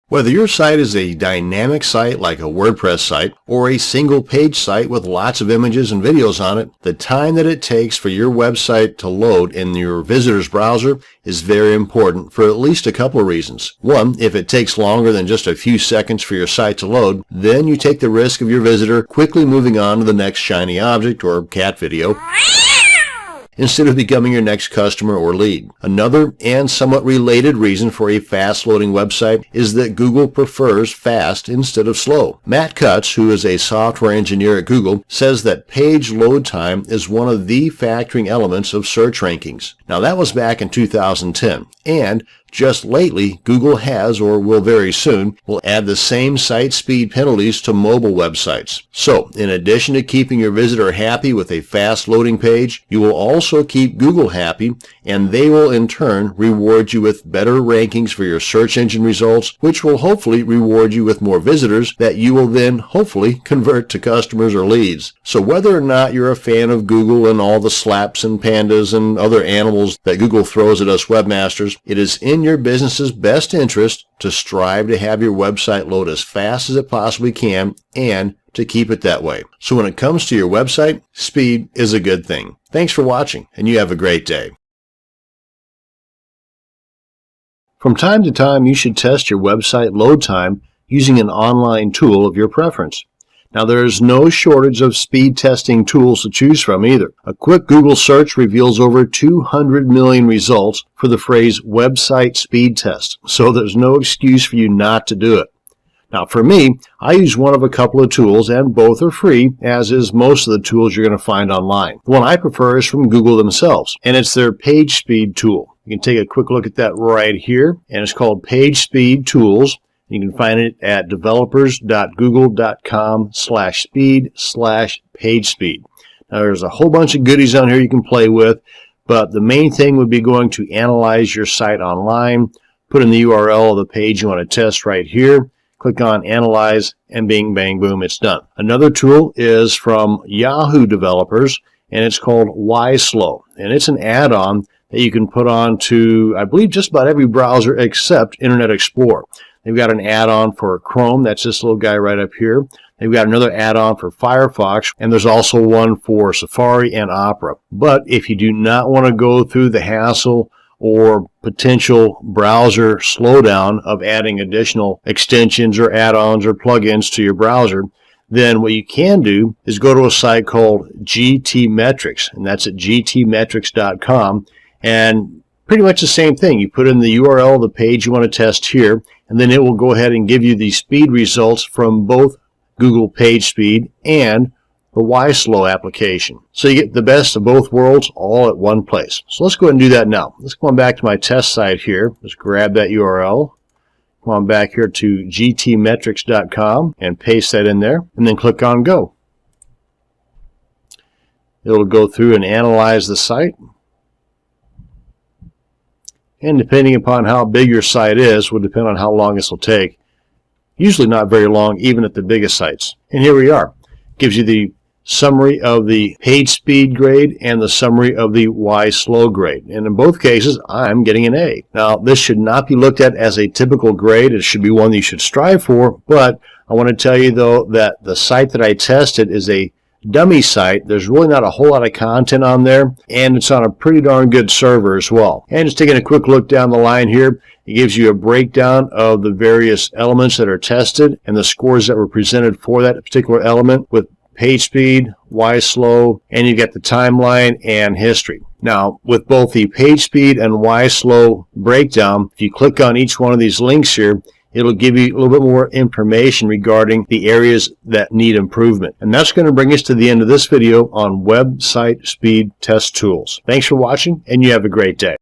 Whether your site is a dynamic site like a WordPress site or a single page site with lots of images and videos on it, the time that it takes for your website to load in your visitor's browser is very important for at least a couple of reasons. One, if it takes longer than just a few seconds for your site to load, then you take the risk of your visitor quickly moving on to the next shiny object or cat video instead of becoming your next customer or lead. Another and somewhat related reason for a fast-loading website is that Google prefers fast instead of slow. Matt Cutts, who is a software engineer at Google, says that page load time is one of the factoring elements of search rankings. Now that was back in 2010, and just lately, Google has, or will very soon, will add the same site speed penalties to mobile websites. So, in addition to keeping your visitor happy with a fast loading page, you will also keep Google happy, and they will in turn reward you with better rankings for your search engine results, which will hopefully reward you with more visitors that you will then hopefully convert to customers or leads. So whether or not you're a fan of Google and all the slaps and pandas and other animals that Google throws at us webmasters, it is in your business's best interest to strive to have your website load as fast as it possibly can and to keep it that way. So when it comes to your website, speed is a good thing. Thanks for watching, and you have a great day. From time to time, you should test your website load time using an online tool of your preference. Now, there is no shortage of speed testing tools to choose from either. A quick Google search reveals over 200 million results for the phrase website speed test, so there's no excuse for you not to do it. Now, for me, I use one of a couple of tools, and both are free, as is most of the tools you're going to find online. The one I prefer is from Google themselves, and it's their page speed tool. You can take a quick look at that right here, and it's called Page Speed Tools. You can find it at developers.google.com/speed/pagespeed. Now, there's a whole bunch of goodies on here you can play with, but the main thing would be going to analyze your site online, put in the URL of the page you want to test right here, click on Analyze, and bing, bang, boom, it's done. Another tool is from Yahoo developers, and it's called YSlow, and it's an add-on that you can put on to, I believe, just about every browser except Internet Explorer. They've got an add-on for Chrome, that's this little guy right up here. They've got another add-on for Firefox, and there's also one for Safari and Opera. But if you do not want to go through the hassle or potential browser slowdown of adding additional extensions or add-ons or plugins to your browser, then what you can do is go to a site called GTmetrix, and that's at gtmetrix.com, and pretty much the same thing. You put in the URL of the page you want to test here, and then it will go ahead and give you the speed results from both Google PageSpeed and the YSlow application. So you get the best of both worlds all at one place. So let's go ahead and do that now. Let's go on back to my test site here. Let's grab that URL. Come on back here to gtmetrix.com and paste that in there, and then click on Go. It'll go through and analyze the site. And depending upon how big your site is, will depend on how long this will take. Usually not very long, even at the biggest sites. And here we are. Gives you the summary of the page speed grade and the summary of the YSlow grade. And in both cases, I'm getting an A. Now, this should not be looked at as a typical grade. It should be one that you should strive for. But I want to tell you, though, that the site that I tested is a dummy site. There's really not a whole lot of content on there, and it's on a pretty darn good server as well. And just taking a quick look down the line here, it gives you a breakdown of the various elements that are tested and the scores that were presented for that particular element with page speed, YSlow, and you get the timeline and history. Now, with both the page speed and YSlow breakdown, if you click on each one of these links here, it'll give you a little bit more information regarding the areas that need improvement. And that's going to bring us to the end of this video on website speed test tools. Thanks for watching, and you have a great day.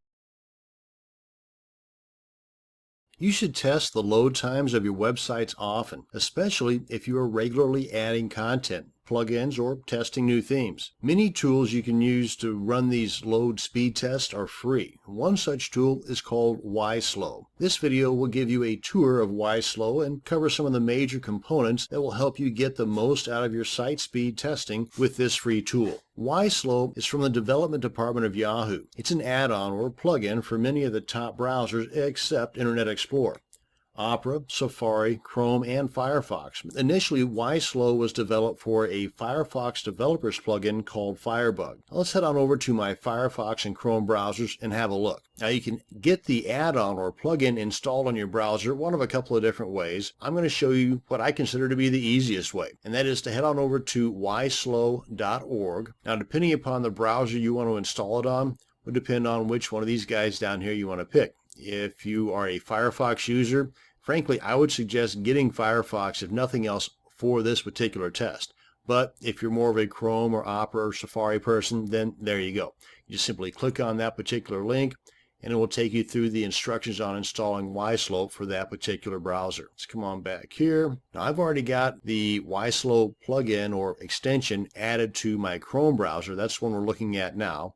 You should test the load times of your websites often, especially if you are regularly adding content, plugins, or testing new themes. Many tools you can use to run these load speed tests are free. One such tool is called YSlow. This video will give you a tour of YSlow and cover some of the major components that will help you get the most out of your site speed testing with this free tool. YSlow is from the development department of Yahoo. It's an add-on or plugin for many of the top browsers except Internet Explorer. Opera, Safari, Chrome, and Firefox. Initially, YSlow was developed for a Firefox developers plugin called Firebug. Now let's head on over to my Firefox and Chrome browsers and have a look. Now you can get the add-on or plugin installed on your browser one of a couple of different ways. I'm going to show you what I consider to be the easiest way, and that is to head on over to yslow.org. Now depending upon the browser you want to install it on, would depend on which one of these guys down here you want to pick. If you are a Firefox user, frankly, I would suggest getting Firefox, if nothing else, for this particular test. But if you're more of a Chrome or Opera or Safari person, then there you go. You just simply click on that particular link, and it will take you through the instructions on installing YSlow for that particular browser. Let's come on back here. Now I've already got the YSlow plugin or extension added to my Chrome browser. That's the one we're looking at now.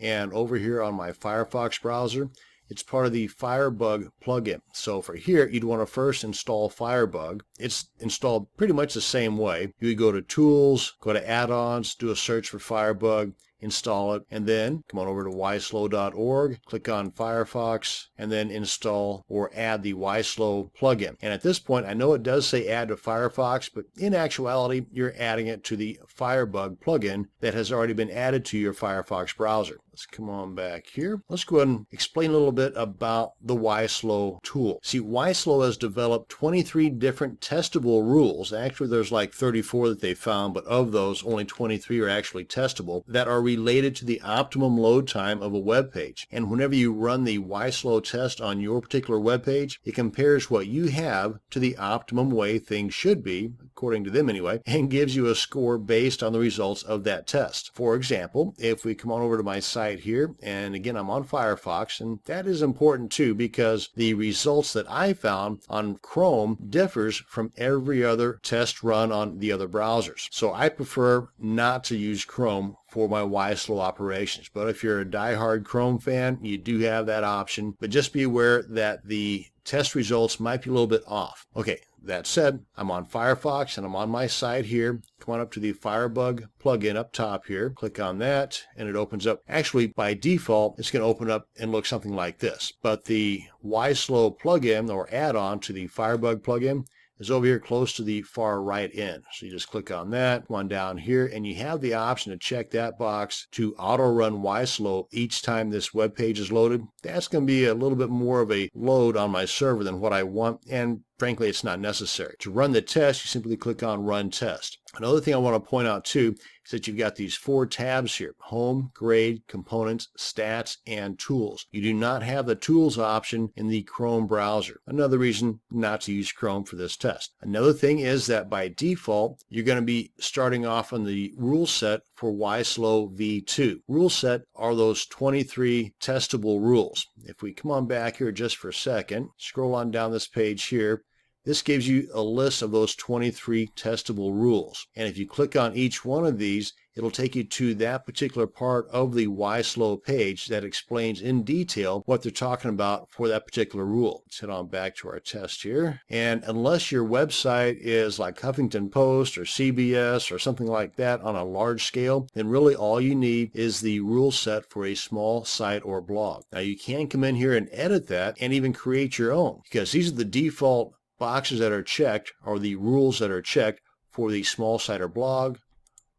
And over here on my Firefox browser, it's part of the Firebug plugin. So for here, you'd want to first install Firebug. It's installed pretty much the same way. You would go to Tools, go to Add-ons, do a search for Firebug, install it, and then come on over to yslow.org, click on Firefox, and then install or add the YSlow plugin. And at this point, I know it does say add to Firefox, but in actuality, you're adding it to the Firebug plugin that has already been added to your Firefox browser. Let's come on back here. Let's go ahead and explain a little bit about the YSlow tool. See, YSlow has developed 23 different testable rules. Actually, there's like 34 that they found, but of those, only 23 are actually testable that are related to the optimum load time of a web page. And whenever you run the YSlow test on your particular web page, it compares what you have to the optimum way things should be, according to them anyway, and gives you a score based on the results of that test. For example, if we come on over to my site here, and again I'm on Firefox, and that is important too because the results that I found on Chrome differs from every other test run on the other browsers. So I prefer not to use Chrome for my YSlow operations. But if you're a diehard Chrome fan, you do have that option. But just be aware that the test results might be a little bit off. Okay, that said, I'm on Firefox and I'm on my site here. Come on up to the Firebug plugin up top here. Click on that and it opens up. Actually, by default, it's going to open up and look something like this. But the YSlow plugin or add-on to the Firebug plugin is over here close to the far right end. So you just click on that, come on down here, and you have the option to check that box to auto-run YSlow each time this web page is loaded. That's going to be a little bit more of a load on my server than what I want, and frankly, it's not necessary. To run the test, you simply click on Run Test. Another thing I want to point out too is that you've got these 4 tabs here: Home, Grade, Components, Stats, and Tools. You do not have the Tools option in the Chrome browser. Another reason not to use Chrome for this test. Another thing is that by default, you're going to be starting off on the rule set for YSlow v2. Rule set are those 23 testable rules. If we come on back here just for a second, scroll on down this page here, this gives you a list of those 23 testable rules. And if you click on each one of these, it'll take you to that particular part of the YSlow page that explains in detail what they're talking about for that particular rule. Let's head on back to our test here. And unless your website is like Huffington Post or CBS or something like that on a large scale, then really all you need is the rule set for a small site or blog. Now you can come in here and edit that and even create your own, because these are the default boxes that are checked, or the rules that are checked for the small site or blog,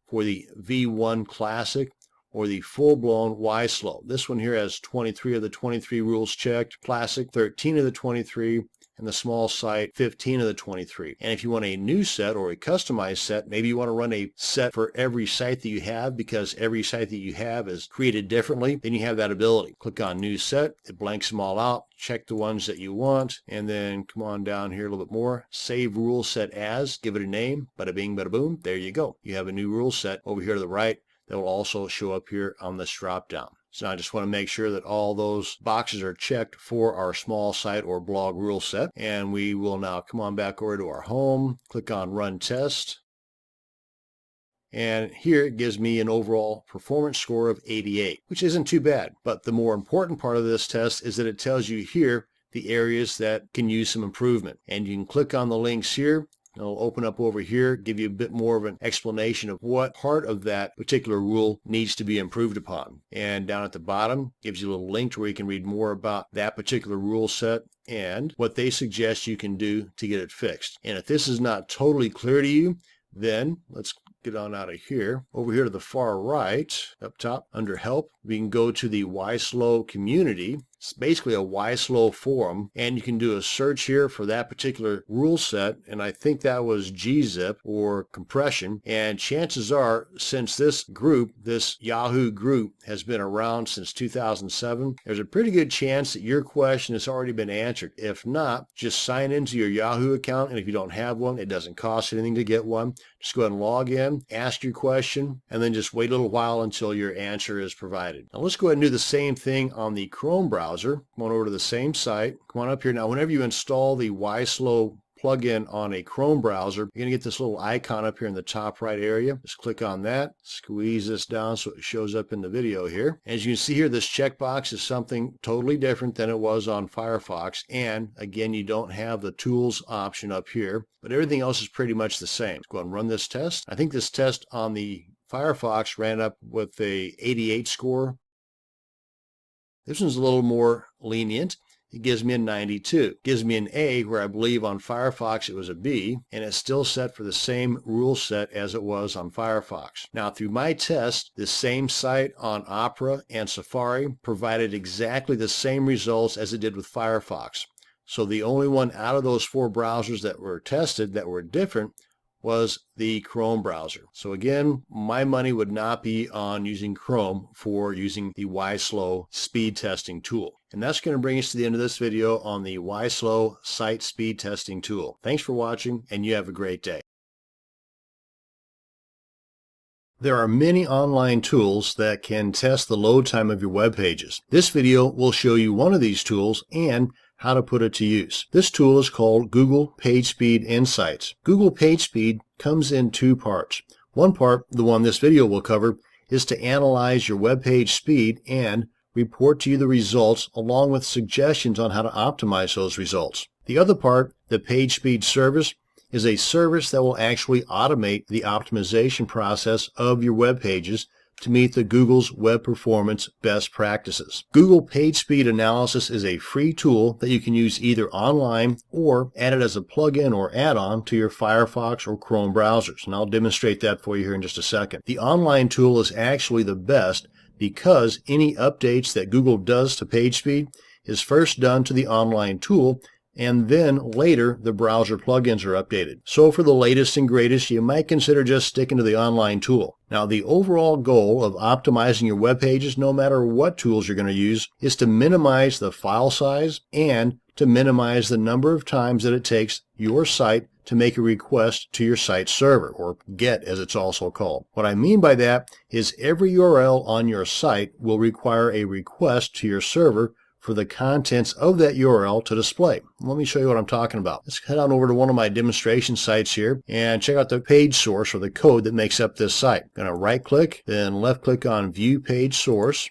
for the V1 Classic, or the full-blown YSlow. This one here has 23 of the 23 rules checked, Classic 13 of the 23, and the small site 15 of the 23. And if you want a new set or a customized set, maybe you want to run a set for every site that you have because every site that you have is created differently, then you have that ability. Click on New Set, it blanks them all out, check the ones that you want, and then come on down here a little bit more, save rule set as, give it a name, bada bing, bada boom, there you go. You have a new rule set over here to the right that will also show up here on this drop down. So I just want to make sure that all those boxes are checked for our small site or blog rule set. And we will now come on back over to our home, click on Run Test. And here it gives me an overall performance score of 88, which isn't too bad. But the more important part of this test is that it tells you here the areas that can use some improvement. And you can click on the links here It'll open up over here, give you a bit more of an explanation of what part of that particular rule needs to be improved upon. And down at the bottom, gives you a little link to where you can read more about that particular rule set and what they suggest you can do to get it fixed. And if this is not totally clear to you, then let's get on out of here. Over here to the far right, up top, under Help, we can go to the YSlow community. It's basically a YSlow forum, and you can do a search here for that particular rule set, and I think that was gzip or compression. And chances are, since this group, this Yahoo group, has been around since 2007, there's a pretty good chance that your question has already been answered. If not, just sign into your Yahoo account, and if you don't have one, it doesn't cost anything to get one. Just go ahead and log in, ask your question, and then just wait a little while until your answer is provided. Now let's go ahead and do the same thing on the Chrome browser. Come on over to the same site. Come on up here. Now, whenever you install the YSlow plugin on a Chrome browser, you're going to get this little icon up here in the top right area. Just click on that, squeeze this down so it shows up in the video here. As you can see here, this checkbox is something totally different than it was on Firefox. And again, you don't have the tools option up here, but everything else is pretty much the same. Let's go ahead and run this test. I think this test on the Firefox ran up with a 88 score. This one's a little more lenient. It gives me a 92. It gives me an A, where I believe on Firefox it was a B, and it's still set for the same rule set as it was on Firefox. Now, through my test, this same site on Opera and Safari provided exactly the same results as it did with Firefox. So the only one out of those 4 browsers that were tested that were different was the Chrome browser. So again, my money would not be on using Chrome for using the YSlow speed testing tool. And that's going to bring us to the end of this video on the YSlow site speed testing tool. Thanks for watching, and you have a great day. There are many online tools that can test the load time of your web pages. This video will show you one of these tools and how to put it to use. This tool is called Google PageSpeed Insights. Google PageSpeed comes in 2 parts. One part, the one this video will cover, is to analyze your web page speed and report to you the results along with suggestions on how to optimize those results. The other part, the PageSpeed service, is a service that will actually automate the optimization process of your web pages to meet the Google's web performance best practices. Google PageSpeed Analysis is a free tool that you can use either online or add it as a plugin or add-on to your Firefox or Chrome browsers. And I'll demonstrate that for you here in just a second. The online tool is actually the best because any updates that Google does to PageSpeed is first done to the online tool, and then later the browser plugins are updated. So for the latest and greatest, you might consider just sticking to the online tool. Now, the overall goal of optimizing your web pages, no matter what tools you're going to use, is to minimize the file size and to minimize the number of times that it takes your site to make a request to your site server, or GET as it's also called. What I mean by that is every URL on your site will require a request to your server for the contents of that URL to display. Let me show you what I'm talking about. Let's head on over to one of my demonstration sites here and check out the page source or the code that makes up this site. I'm going to right click, then left click on View Page Source.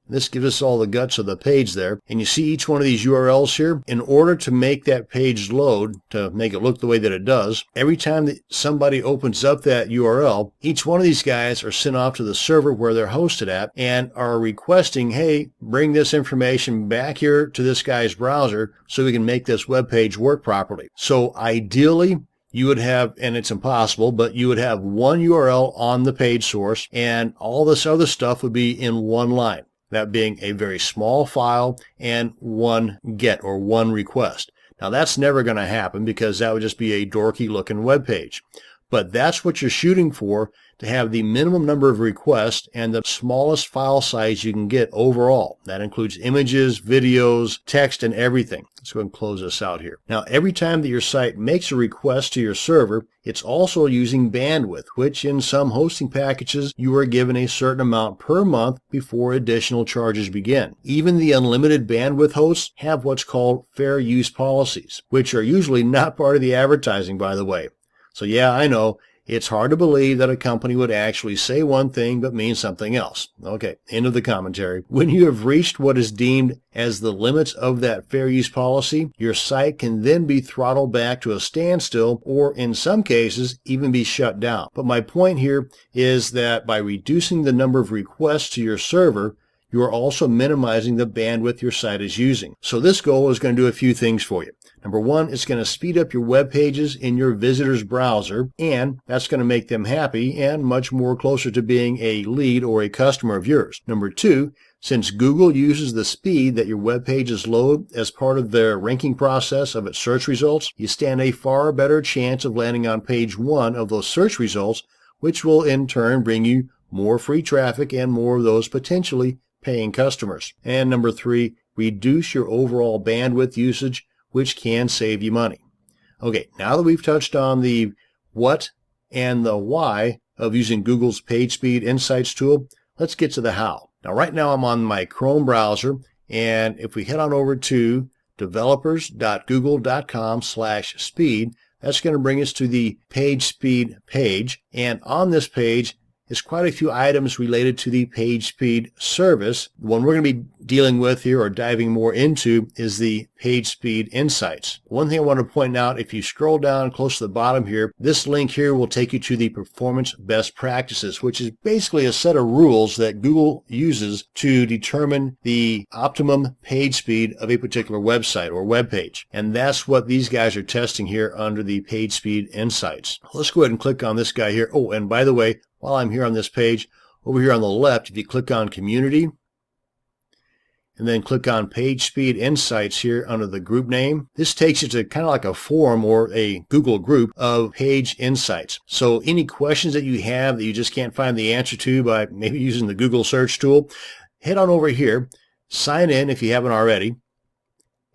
This gives us all the guts of the page there. And you see each one of these URLs here. In order to make that page load, to make it look the way that it does, every time that somebody opens up that URL, each one of these guys are sent off to the server where they're hosted at and are requesting, hey, bring this information back here to this guy's browser so we can make this web page work properly. So ideally, you would have, and it's impossible, but you would have one URL on the page source and all this other stuff would be in one line. That being a very small file and one GET or one request. Now that's never going to happen because that would just be a dorky looking web page. But that's what you're shooting for, to have the minimum number of requests and the smallest file size you can get overall. That includes images, videos, text, and everything. Let's go ahead and close this out here. Now, every time that your site makes a request to your server, it's also using bandwidth, which in some hosting packages, you are given a certain amount per month before additional charges begin. Even the unlimited bandwidth hosts have what's called fair use policies, which are usually not part of the advertising, by the way. So yeah, I know, It's hard to believe that a company would actually say one thing but mean something else. Okay, end of the commentary. When you have reached what is deemed as the limits of that fair use policy, your site can then be throttled back to a standstill, or in some cases even be shut down. But my point here is that by reducing the number of requests to your server, you are also minimizing the bandwidth your site is using. So this goal is going to do a few things for you. Number one, it's going to speed up your web pages in your visitor's browser, and that's going to make them happy and much more closer to being a lead or a customer of yours. Number two, since Google uses the speed that your web pages load as part of their ranking process of its search results, you stand a far better chance of landing on page one of those search results, which will in turn bring you more free traffic and more of those potentially paying customers. And number three, reduce your overall bandwidth usage, which can save you money. Okay, now that we've touched on the what and the why of using Google's PageSpeed Insights tool, let's get to the how. Now right now I'm on my Chrome browser, and if we head on over to developers.google.com/speed, that's going to bring us to the PageSpeed page, and on this page is quite a few items related to the PageSpeed service. The one we're going to be dealing with here or diving more into is the PageSpeed Insights. One thing I want to point out, if you scroll down close to the bottom here, this link here will take you to the Performance Best Practices, which is basically a set of rules that Google uses to determine the optimum page speed of a particular website or web page. And that's what these guys are testing here under the PageSpeed Insights. Let's go ahead and click on this guy here. Oh, and by the way, while I'm here on this page, over here on the left, if you click on Community, and then click on PageSpeed Insights here under the group name, this takes you to kind of like a forum or a Google group of page insights. So any questions that you have that you just can't find the answer to by maybe using the Google search tool, head on over here, sign in if you haven't already,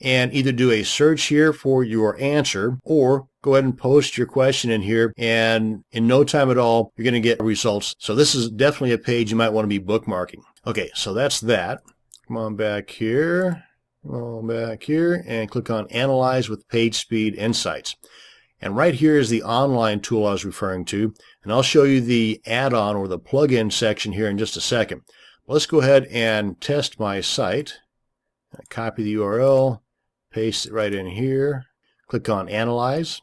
and either do a search here for your answer or go ahead and post your question in here, and in no time at all you're going to get results. So this is definitely a page you might want to be bookmarking. Okay, so that's that. Come on back here, and click on Analyze with PageSpeed Insights. And right here is the online tool I was referring to, and I'll show you the add-on or the plugin section here in just a second. Let's go ahead and test my site. Copy the URL, paste it right in here, click on Analyze,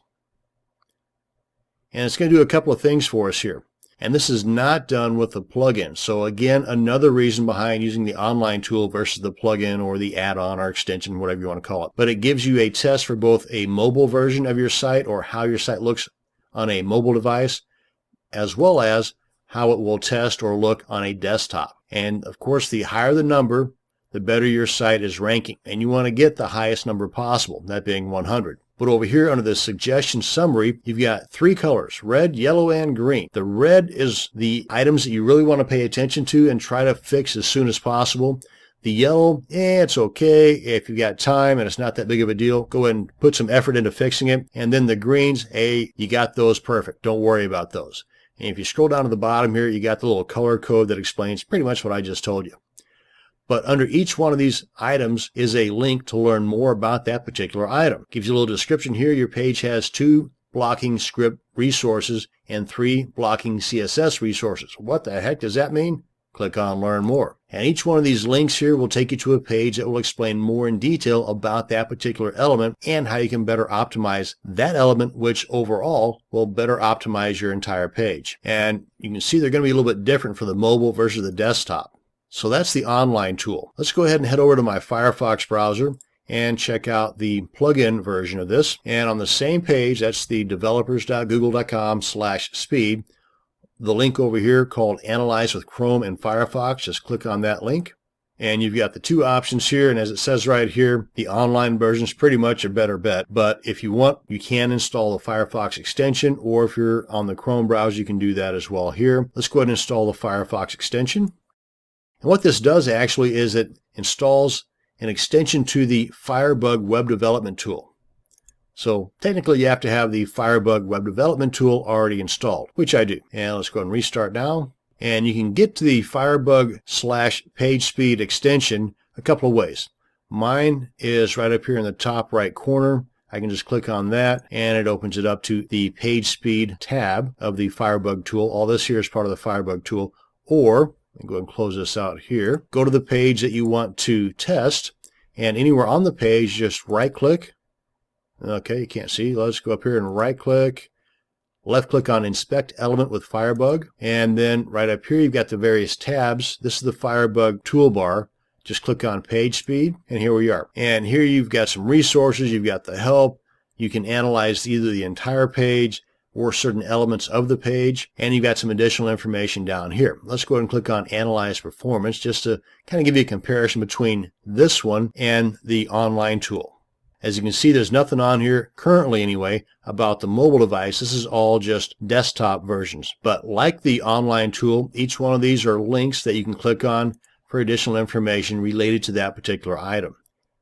and it's going to do a couple of things for us here. And this is not done with the plugin. So again, another reason behind using the online tool versus the plugin or the add-on or extension, whatever you want to call it. But it gives you a test for both a mobile version of your site, or how your site looks on a mobile device, as well as how it will test or look on a desktop. And of course, the higher the number, the better your site is ranking. And you want to get the highest number possible, that being 100. But over here under the suggestion summary, you've got three colors, red, yellow, and green. The red is the items that you really want to pay attention to and try to fix as soon as possible. The yellow, it's okay. If you've got time and it's not that big of a deal, go ahead and put some effort into fixing it. And then the greens, hey, you got those perfect. Don't worry about those. And if you scroll down to the bottom here, you got the little color code that explains pretty much what I just told you. But under each one of these items is a link to learn more about that particular item. Gives you a little description here. Your page has 2 blocking script resources and 3 blocking CSS resources. What the heck does that mean? Click on Learn More. And each one of these links here will take you to a page that will explain more in detail about that particular element and how you can better optimize that element, which overall will better optimize your entire page. And you can see they're going to be a little bit different for the mobile versus the desktop. So that's the online tool. Let's go ahead and head over to my Firefox browser and check out the plugin version of this. And on the same page, that's the developers.google.com/speed. The link over here called Analyze with Chrome and Firefox, just click on that link. And you've got the 2 options here, and as it says right here, the online version is pretty much a better bet. But if you want, you can install the Firefox extension, or if you're on the Chrome browser, you can do that as well here. Let's go ahead and install the Firefox extension. And what this does actually is it installs an extension to the Firebug web development tool. So technically you have to have the Firebug web development tool already installed, which I do. And let's go ahead and restart now. And you can get to the Firebug/PageSpeed extension a couple of ways. Mine is right up here in the top right corner. I can just click on that and it opens it up to the page speed tab of the Firebug tool. All this here is part of the Firebug tool. Or, go ahead and close this out here. Go to the page that you want to test, and anywhere on the page, just right click. Okay, you can't see. Let's go up here and right click. Left click on Inspect Element with Firebug, and then right up here you've got the various tabs. This is the Firebug toolbar. Just click on Page Speed, and here we are. And here you've got some resources, you've got the help. You can analyze either the entire page or certain elements of the page, and you've got some additional information down here. Let's go ahead and click on Analyze Performance just to kind of give you a comparison between this one and the online tool. As you can see, there's nothing on here, currently anyway, about the mobile device. This is all just desktop versions. But like the online tool, each one of these are links that you can click on for additional information related to that particular item.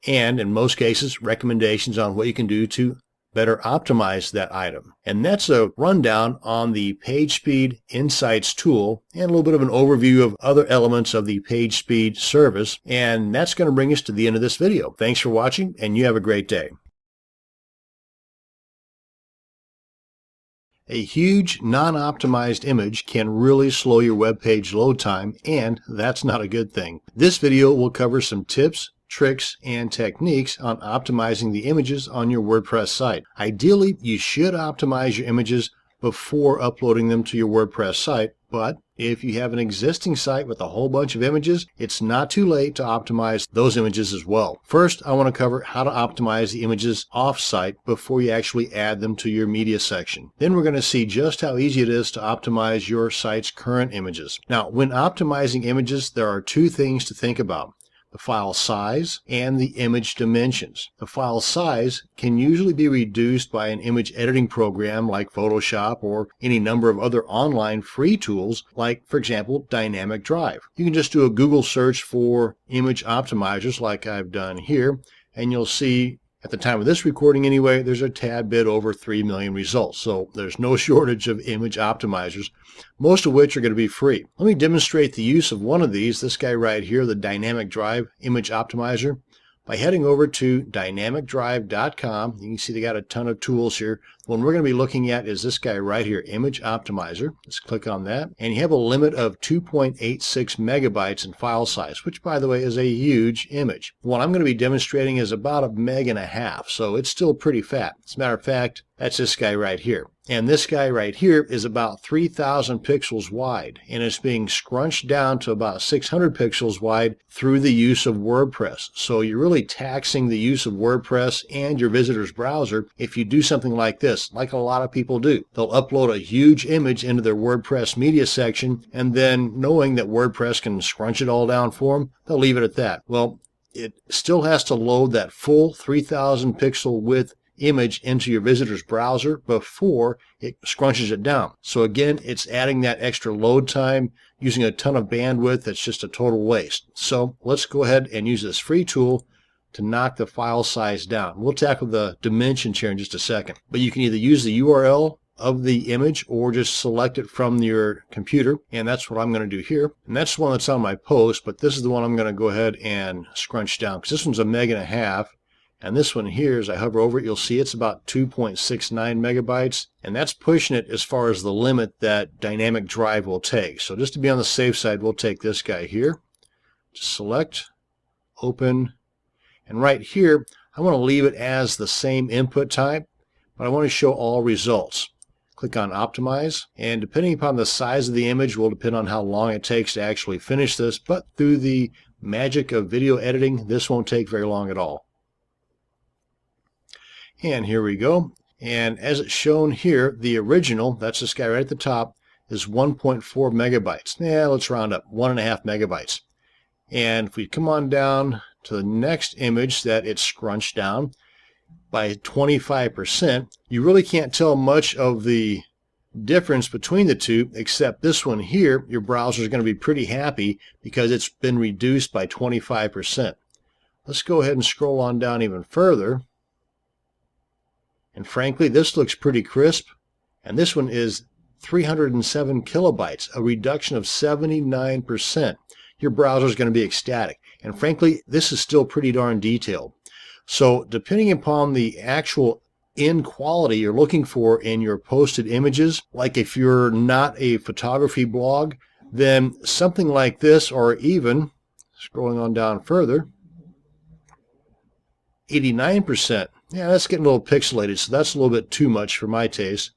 And in most cases, recommendations on what you can do to better optimize that item. And that's a rundown on the PageSpeed Insights tool and a little bit of an overview of other elements of the PageSpeed service. And that's going to bring us to the end of this video. Thanks for watching, and you have a great day. A huge non-optimized image can really slow your web page load time, and that's not a good thing. This video will cover some tips, tricks, and techniques on optimizing the images on your WordPress site. Ideally, you should optimize your images before uploading them to your WordPress site, but if you have an existing site with a whole bunch of images, it's not too late to optimize those images as well. First, I want to cover how to optimize the images off-site before you actually add them to your media section. Then we're going to see just how easy it is to optimize your site's current images. Now, when optimizing images, there are two things to think about: the file size and the image dimensions. The file size can usually be reduced by an image editing program like Photoshop or any number of other online free tools like, for example, Dynamic Drive. You can just do a Google search for image optimizers like I've done here, and you'll see at the time of this recording anyway, there's a tad bit over 3 million results. So there's no shortage of image optimizers, most of which are going to be free. Let me demonstrate the use of one of these, this guy right here, the Dynamic Drive Image Optimizer, by heading over to dynamicdrive.com. You can see they got a ton of tools here. The one we're going to be looking at is this guy right here, Image Optimizer. Let's click on that. And you have a limit of 2.86 megabytes in file size, which, by the way, is a huge image. What I'm going to be demonstrating is about 1.5 meg, so it's still pretty fat. As a matter of fact, that's this guy right here. And this guy right here is about 3,000 pixels wide, and it's being scrunched down to about 600 pixels wide through the use of WordPress. So you're really taxing the use of WordPress and your visitor's browser if you do something like this, like a lot of people do. They'll upload a huge image into their WordPress media section, and then knowing that WordPress can scrunch it all down for them, they'll leave it at that. Well, it still has to load that full 3,000 pixel width image into your visitor's browser before it scrunches it down. So again, it's adding that extra load time, using a ton of bandwidth. That's just a total waste. So let's go ahead and use this free tool to knock the file size down. We'll tackle the dimensions here in just a second, but you can either use the URL of the image or just select it from your computer, and that's what I'm going to do here. And that's the one that's on my post, but this is the one I'm going to go ahead and scrunch down because this one's 1.5 meg. And this one here, as I hover over it, you'll see it's about 2.69 megabytes, and that's pushing it as far as the limit that Dynamic Drive will take. So just to be on the safe side, we'll take this guy here. Just select, open, and right here, I want to leave it as the same input type, but I want to show all results. Click on Optimize, and depending upon the size of the image will depend on how long it takes to actually finish this, but through the magic of video editing, this won't take very long at all. And here we go. And as it's shown here, the original, that's this guy right at the top, is 1.4 megabytes. Yeah, let's round up, 1.5 megabytes. And if we come on down to the next image that it's scrunched down by 25%, you really can't tell much of the difference between the two, except this one here, your browser is going to be pretty happy because it's been reduced by 25%. Let's go ahead and scroll on down even further. And frankly, this looks pretty crisp. And this one is 307 kilobytes, a reduction of 79%. Your browser is going to be ecstatic. And frankly, this is still pretty darn detailed. So depending upon the actual end quality you're looking for in your posted images, like if you're not a photography blog, then something like this, or even scrolling on down further, 89%. Yeah, that's getting a little pixelated, so that's a little bit too much for my taste.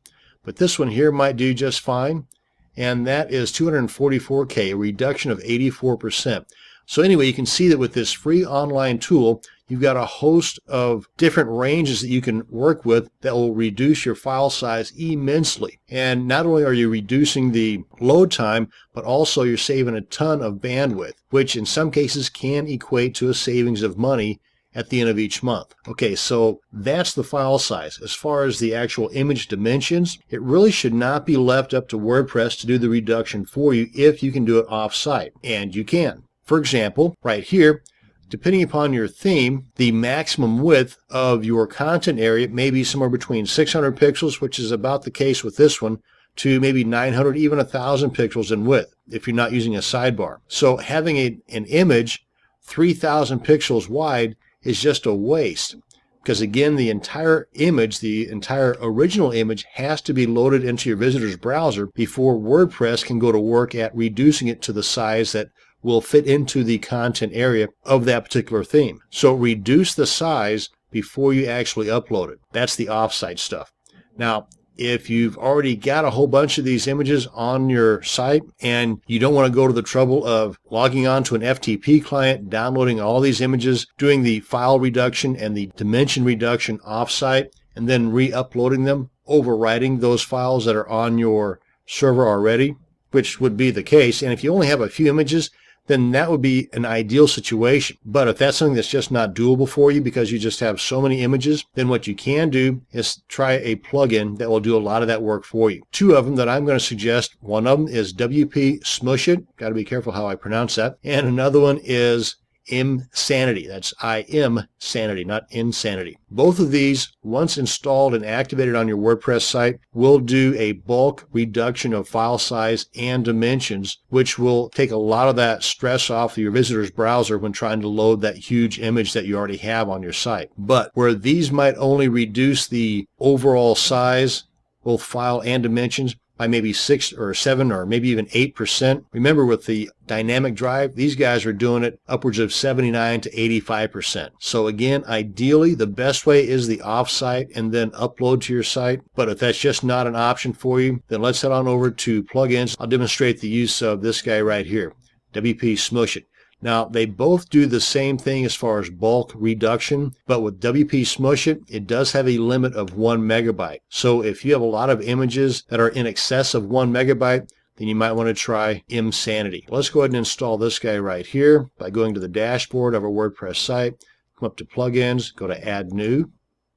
But this one here might do just fine, and that is 244K, a reduction of 84%. So anyway, you can see that with this free online tool, you've got a host of different ranges that you can work with that will reduce your file size immensely. And not only are you reducing the load time, but also you're saving a ton of bandwidth, which in some cases can equate to a savings of money at the end of each month. Okay, so that's the file size. As far as the actual image dimensions, it really should not be left up to WordPress to do the reduction for you if you can do it off-site, and you can. For example, right here, depending upon your theme, the maximum width of your content area may be somewhere between 600 pixels, which is about the case with this one, to maybe 900, even 1,000 pixels in width if you're not using a sidebar. So having an image 3,000 pixels wide is just a waste, because again, the entire image, the entire original image, has to be loaded into your visitor's browser before WordPress can go to work at reducing it to the size that will fit into the content area of that particular theme. So reduce the size before you actually upload it. That's the offsite stuff. Now, if you've already got a whole bunch of these images on your site and you don't want to go to the trouble of logging on to an FTP client, downloading all these images, doing the file reduction and the dimension reduction offsite, and then re-uploading them, overwriting those files that are on your server already, which would be the case. And if you only have a few images, then that would be an ideal situation. But if that's something that's just not doable for you because you just have so many images, then what you can do is try a plugin that will do a lot of that work for you. Two of them that I'm going to suggest. One of them is WP Smush It. Got to be careful how I pronounce that. And another one is Imsanity. That's I-M-Sanity, not Insanity. Both of these, once installed and activated on your WordPress site, will do a bulk reduction of file size and dimensions, which will take a lot of that stress off your visitor's browser when trying to load that huge image that you already have on your site. But where these might only reduce the overall size, both file and dimensions, by maybe 6 or 7 or maybe even 8%. Remember, with the dynamic drive, these guys are doing it upwards of 79 to 85%. So again, ideally, the best way is the offsite and then upload to your site. But if that's just not an option for you, then let's head on over to plugins. I'll demonstrate the use of this guy right here, WP Smush It. Now, they both do the same thing as far as bulk reduction, but with WP Smush It, it does have a limit of 1 megabyte. So if you have a lot of images that are in excess of 1 megabyte, then you might want to try Imsanity. Let's go ahead and install this guy right here by going to the dashboard of our WordPress site, come up to Plugins, go to Add New,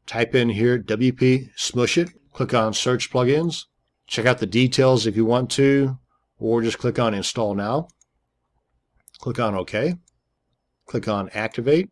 type in here WP Smush It, click on Search Plugins, check out the details if you want to, or just click on Install Now. Click on OK. Click on Activate.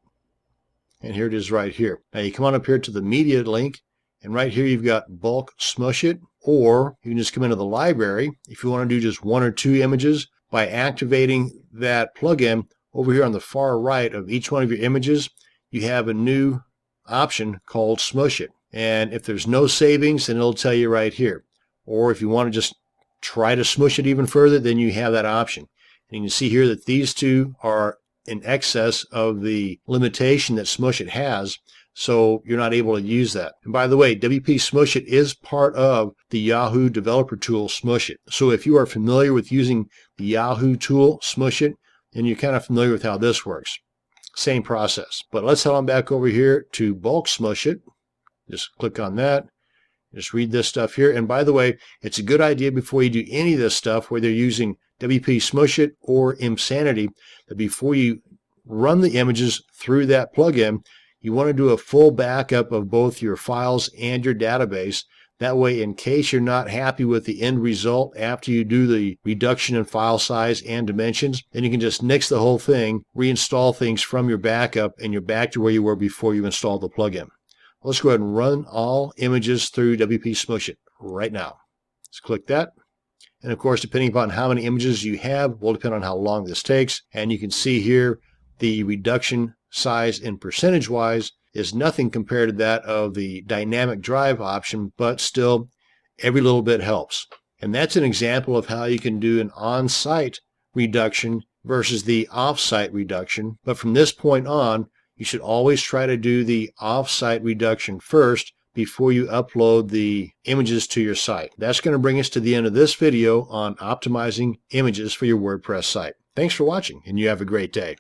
And here it is right here. Now you come on up here to the media link, and right here you've got Bulk Smush It, or you can just come into the library if you want to do just 1 or 2 images by activating that plugin. Over here on the far right of each one of your images, you have a new option called Smush It. And if there's no savings, then it'll tell you right here. Or if you want to just try to smush it even further, then you have that option. And you can see here that these two are in excess of the limitation that Smush It has, so you're not able to use that. And by the way, WP Smush It is part of the Yahoo developer tool Smush It. So if you are familiar with using the Yahoo tool Smush It, then you're kind of familiar with how this works. Same process. But let's head on back over here to Bulk Smush It. Just click on that. Just read this stuff here. And by the way, it's a good idea before you do any of this stuff, whether you're using WP Smush It or Imsanity, that before you run the images through that plugin, you want to do a full backup of both your files and your database. That way, in case you're not happy with the end result after you do the reduction in file size and dimensions, then you can just nix the whole thing, reinstall things from your backup, and you're back to where you were before you installed the plugin. Let's go ahead and run all images through WP Smush It right now. Let's click that. And of course, depending upon how many images you have, will depend on how long this takes. And you can see here the reduction size in percentage-wise is nothing compared to that of the dynamic drive option, but still, every little bit helps. And that's an example of how you can do an on-site reduction versus the off-site reduction. But from this point on, you should always try to do the off-site reduction first before you upload the images to your site. That's going to bring us to the end of this video on optimizing images for your WordPress site. Thanks for watching, and you have a great day.